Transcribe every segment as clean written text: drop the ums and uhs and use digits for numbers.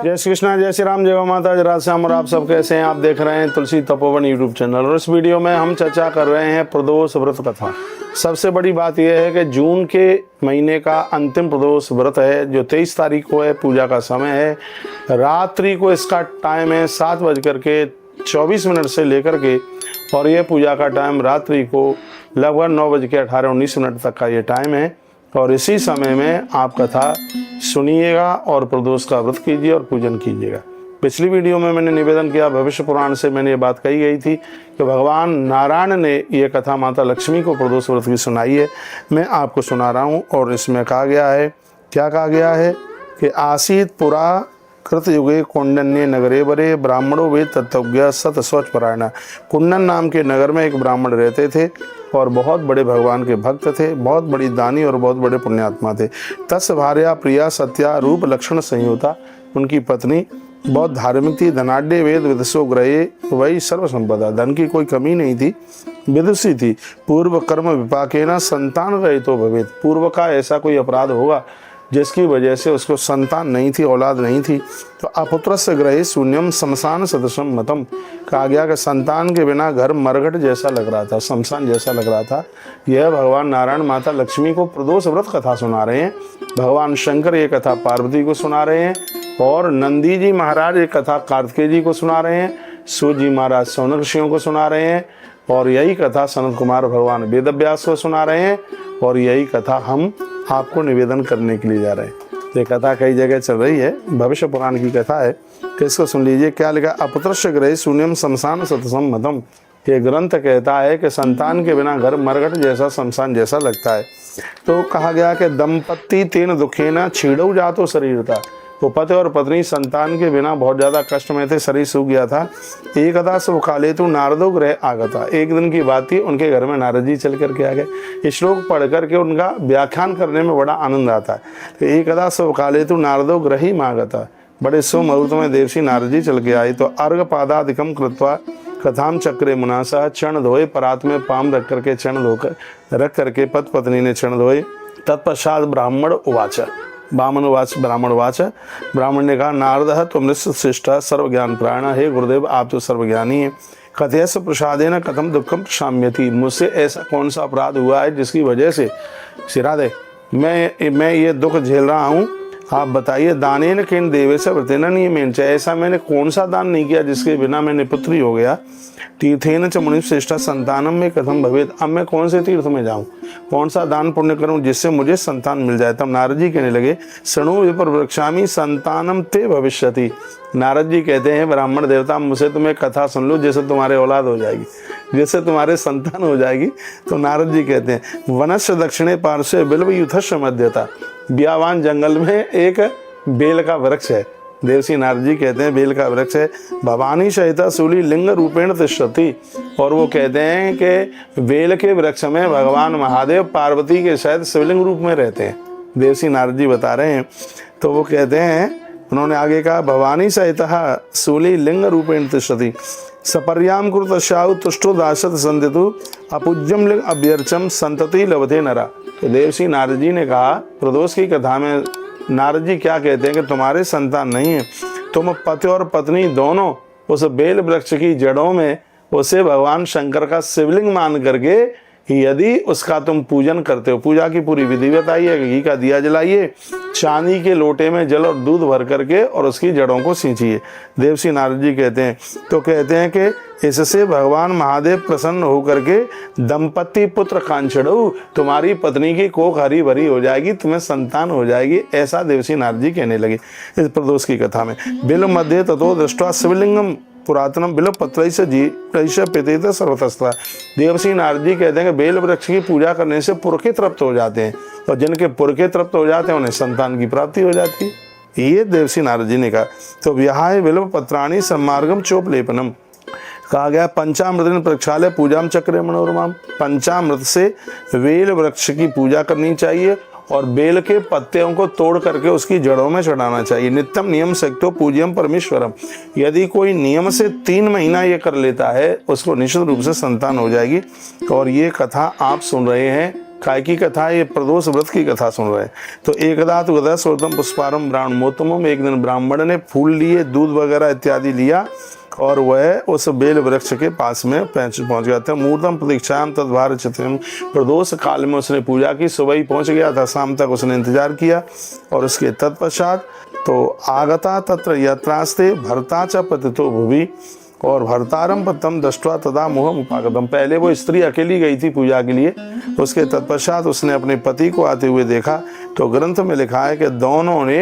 जय श्री कृष्णा, जय श्री राम, जय गौ माता, जय राधे श्याम। और आप सब कैसे हैं? आप देख रहे हैं तुलसी तपोवन यूट्यूब चैनल और इस वीडियो में हम चर्चा कर रहे हैं प्रदोष व्रत कथा। सबसे बड़ी बात यह है कि जून के महीने का अंतिम प्रदोष व्रत है जो 23 तारीख को है। पूजा का समय है, रात्रि को इसका टाइम है 7:24 से लेकर के, और ये पूजा का टाइम रात्रि को लगभग 9:18-19 तक का ये टाइम है। और इसी समय में आप कथा सुनिएगा और प्रदोष का व्रत कीजिए और पूजन कीजिएगा। पिछली वीडियो में मैंने निवेदन किया, भविष्य पुराण से मैंने ये बात कही गई थी कि भगवान नारायण ने ये कथा माता लक्ष्मी को प्रदोष व्रत की सुनाई है। मैं आपको सुना रहा हूँ और इसमें कहा गया है, क्या कहा गया है कि आसीत पुरा कृतयुगे कुंडन्य नगरे बरे ब्राह्मणों वे तत्वज्ञ सत स्वच्छ परायण। कुंडन नाम के नगर में एक ब्राह्मण रहते थे और बहुत बड़े भगवान के भक्त थे, बहुत बड़ी दानी और बहुत बड़े पुण्यात्मा थे। तस् भार्या प्रिया सत्या रूप लक्षण संयुता। उनकी पत्नी बहुत धार्मिक थी, धनाढ़ वेद विदुषो ग्रहे वही सर्व संपदा। धन की कोई कमी नहीं थी, विदुषी थी। पूर्व कर्म विपाकेन संतान रहितो तो भवेत्। पूर्व का ऐसा कोई अपराध होगा जिसकी वजह से उसको संतान नहीं थी, औलाद नहीं थी, तो अपुत्र से ग्रहे शून्यम शमशान सदृशम मतम। कहा गया कि संतान के बिना घर मरघट जैसा लग रहा था, शमशान जैसा लग रहा था। यह भगवान नारायण माता लक्ष्मी को प्रदोष व्रत कथा सुना रहे हैं। भगवान शंकर ये कथा पार्वती को सुना रहे हैं और नंदी जी महाराज ये कथा कार्तिकेय जी को सुना रहे हैं। सूर्य जी महाराज सौनक ऋषियों को सुना रहे हैं और यही कथा सनत कुमार भगवान वेदव्यास को सुना रहे हैं। और यही कथा हम आपको निवेदन करने के लिए जा रहे हैं। ये कथा कई जगह चल रही है, भविष्य पुराण की कथा है, तो इसको सुन लीजिए। क्या लिखा? अपुत्रस्य ग्रहे शून्यम शमशान सतसम मतम। ये ग्रंथ कहता है कि संतान के बिना घर मरघट जैसा, शमशान जैसा लगता है। तो कहा गया कि दंपत्ति तेन दुखेना छीड़ऊ जातो शरीर था। वो पति और पत्नी संतान के बिना बहुत ज़्यादा कष्ट में थे, शरीर सूख गया था। एक अदा सब काले तो नारदो ग्रह आगता। एक दिन की बात थी, उनके घर में नारद जी चल करके आ गए। श्लोक पढ़ करके उनका व्याख्यान करने में बड़ा आनंद आता है। तो एक अदा सब काले तो नारदो ग्रह ही मागता। बड़े शुभ मुहूर्त में देवशी नारद जी चल के आए। तो अर्घ पादादिकम कृत्वा कथाम चक्रे मुनासा। चरण धोए, परात में पाम रख करके चरण धोकर रख करके पत पत्नी ने चरण धोए। तत्पश्चात ब्राह्मण उवाच, ब्राह्मण उवाच। ब्राह्मण ने कहा, नारद तुम श्रेष्ठ सर्वज्ञान प्राण। हे गुरुदेव, आप तो सर्वज्ञानी हैं। कथयस प्रसादेन कथम दुखम प्रशाम्यति। मुझसे ऐसा कौन सा अपराध हुआ है जिसकी वजह से सिरादे मैं ये दुख झेल रहा हूँ? आप बताइए। दानेन किन देवेश व्रतेन नियमेन। ऐसा मैंने कौन सा दान नहीं किया जिसके बिना मैंने पुत्री हो गया? तीर्थेन च मुनि श्रेष्ठ संतानम में कथम भवेत। अब मैं कौन से तीर्थ में जाऊं, कौन सा दान पुण्य करूं जिससे मुझे संतान मिल जाए? तब नारद जी कहने लगे, शृणु विपर वृक्षामी संतानम ते भविष्यति। नारद जी कहते हैं, ब्राह्मण देवता, मुझसे तुम्हें कथा सुन लो जैसे तुम्हारे औलाद हो जाएगी, जैसे तुम्हारे संतान हो जाएगी। तो नारद जी कहते हैं, वनस्य दक्षिणे पार्श्वे बिल्व युथस्य मध्यता। ब्यावान जंगल में एक बेल का वृक्ष है। देवसी नारद जी कहते हैं बेल का वृक्ष है। भवानी सहिता शूली लिंग रूपेण तिष्ठति। और वो कहते हैं कि बेल के वृक्ष में भगवान महादेव पार्वती के सहित शिवलिंग रूप में रहते हैं। देवसी नारद जी बता रहे हैं। तो वो कहते हैं, उन्होंने आगे कहा, भवानी सहिता शूली लिंग रूपेण तिष्ठति सपर्याम कुरुत शाहु तुष्टो दासत संदितु अपूज्यम लिंग अभ्यर्चम संतति लभते नरा। तो देवसी नारद जी ने कहा, प्रदोष की कथा में नारद जी क्या कहते हैं कि तुम्हारे संतान नहीं है, तुम पति और पत्नी दोनों उस बेल वृक्ष की जड़ों में उसे भगवान शंकर का शिवलिंग मान करके यदि उसका तुम पूजन करते हो, पूजा की पूरी विधि बताइए, घी का दिया जलाइए, चांदी के लोटे में जल और दूध भर करके और उसकी जड़ों को सींचिए। देवसी नारद जी कहते हैं, तो कहते हैं कि इससे भगवान महादेव प्रसन्न होकर के दंपत्ति पुत्र कांचड़ऊ, तुम्हारी पत्नी की कोख हरी भरी हो जाएगी, तुम्हें संतान हो जाएगी। ऐसा देवसी नारद जी कहने लगे इस प्रदोष की कथा में। बिल मध्य ततो दृष्टवा शिवलिंगम पुरातनम बिल पत्र से जी पितेत सर्वतस्ता। देवसी नारद जी कहते हैं कि बेल वृक्ष की पूजा करने से पुरखे तृप्त हो जाते हैं और जिनके पुरखे तृप्त हो जाते हैं उन्हें संतान की प्राप्ति हो जाती है। ये देवसी नारद जी ने कहा। तो विहाय बिल्व पत्राणी सम्मार्गम चोपलेपनम। कहा गया, पंचामृत प्रक्षालय पूजाम चक्रे मनोरमाम। पंचामृत से बेल वृक्ष की पूजा करनी चाहिए और बेल के पत्तियों को तोड़ करके उसकी जड़ों में चढ़ाना चाहिए। नित्यम नियम सक्तो पूज्यम परमेश्वरम। यदि कोई नियम से 3 महीना ये कर लेता है उसको निश्चित रूप से संतान हो जाएगी। और ये कथा आप सुन रहे हैं काय की कथा है, ये प्रदोष व्रत की कथा सुन रहे हैं। तो एकदा तो गदा सोतम पुष्पारम ब्राह्मणोत्तमम, एक दिन ब्राह्मण ने फूल लिए, दूध वगैरह इत्यादि लिया और वह उस बेल वृक्ष के पास में पहुंच गया था। मूर्तम प्रतीक्षायाम तद्भार चित्रम, प्रदोष काल में उसने पूजा की, सुबह ही पहुंच गया था, शाम तक उसने इंतजार किया। और उसके तत्पश्चात तो आगता तत्र यत्रास्ते भरता च पतितो भुवि, और भरतारम पतम दृष्ट्वा तदा मोहम उपागतम, पहले वो स्त्री अकेली गई थी पूजा के लिए, उसके तत्पश्चात उसने अपने पति को आते हुए देखा। तो ग्रंथ में लिखा है कि दोनों ने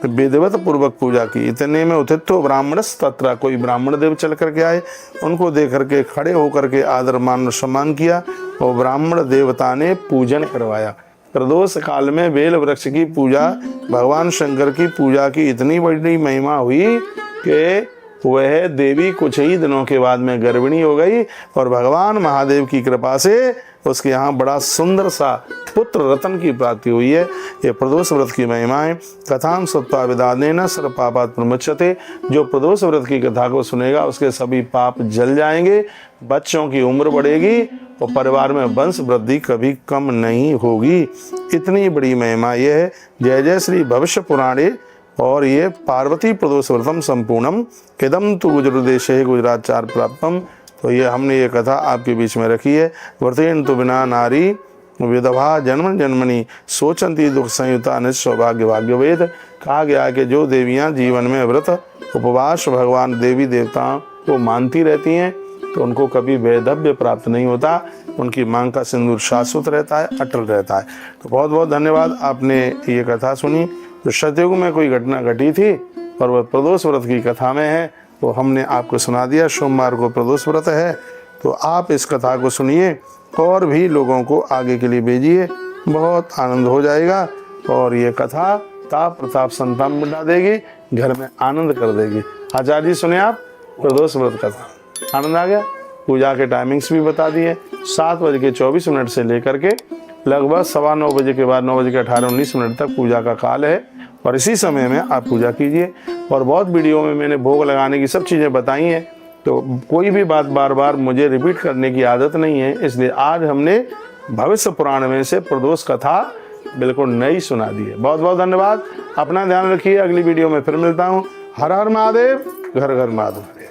विधिवत पूर्वक पूजा की। इतने में उत्थितो ब्राह्मणस तत्र, कोई ब्राह्मण देव चल करके आए, उनको देख करके खड़े होकर के आदर मान सम्मान किया और ब्राह्मण देवता ने पूजन करवाया। प्रदोष काल में बेल वृक्ष की पूजा, भगवान शंकर की पूजा की इतनी बड़ी महिमा हुई कि वह देवी कुछ ही दिनों के बाद में गर्भिणी हो गई और भगवान महादेव की कृपा से उसके यहाँ बड़ा सुंदर सा पुत्र रतन की प्राप्ति हुई है। ये प्रदोष व्रत की महिमाएं। कथाम सत्वा विदानेन सर्व पापात् प्रमुच्यते, जो प्रदोष व्रत की कथा को सुनेगा उसके सभी पाप जल जाएंगे, बच्चों की उम्र बढ़ेगी और परिवार में वंश वृद्धि कभी कम नहीं होगी। इतनी बड़ी महिमा ये है। जय जय श्री भविष्य पुराणे। और ये पार्वती प्रदोष व्रतम संपूर्णम इदम तो गुजरदेश है गुजरात चार प्राप्तम। तो ये हमने ये कथा आपके बीच में रखी है। व्रतेन तो बिना नारी विधवा जन्म जन्मनि सोचंती दुख संयुता निज सौभाग्य भाग्य वेद। कहा गया कि जो देवियां जीवन में व्रत उपवास भगवान देवी देवताओं को मानती रहती हैं तो उनको कभी वैधव्य प्राप्त नहीं होता, उनकी मांग का सिंदूर शाश्वत रहता है, अटल रहता है। तो बहुत बहुत धन्यवाद, आपने ये कथा सुनी। तो सतयुग में कोई घटना घटी थी और वह प्रदोष व्रत की कथा में है, तो हमने आपको सुना दिया। सोमवार को प्रदोष व्रत है, तो आप इस कथा को सुनिए और भी लोगों को आगे के लिए भेजिए, बहुत आनंद हो जाएगा। और ये कथा ताप प्रताप संतान मिटा देगी, घर में आनंद कर देगी। आचार्य जी सुने आप प्रदोष व्रत कथा, आनंद आ गया। पूजा के टाइमिंग्स भी बता दिए, 7:24 से लेकर के लगभग 9:15 बजे के बाद 9:18-19 तक पूजा का काल है और इसी समय में आप पूजा कीजिए। और बहुत वीडियो में मैंने भोग लगाने की सब चीज़ें बताई हैं, तो कोई भी बात बार बार मुझे रिपीट करने की आदत नहीं है, इसलिए आज हमने भविष्य पुराण में से प्रदोष कथा बिल्कुल नई सुना दी है। बहुत बहुत धन्यवाद, अपना ध्यान रखिए। अगली वीडियो में फिर मिलता हूँ। हर हर महादेव, घर घर महादेव।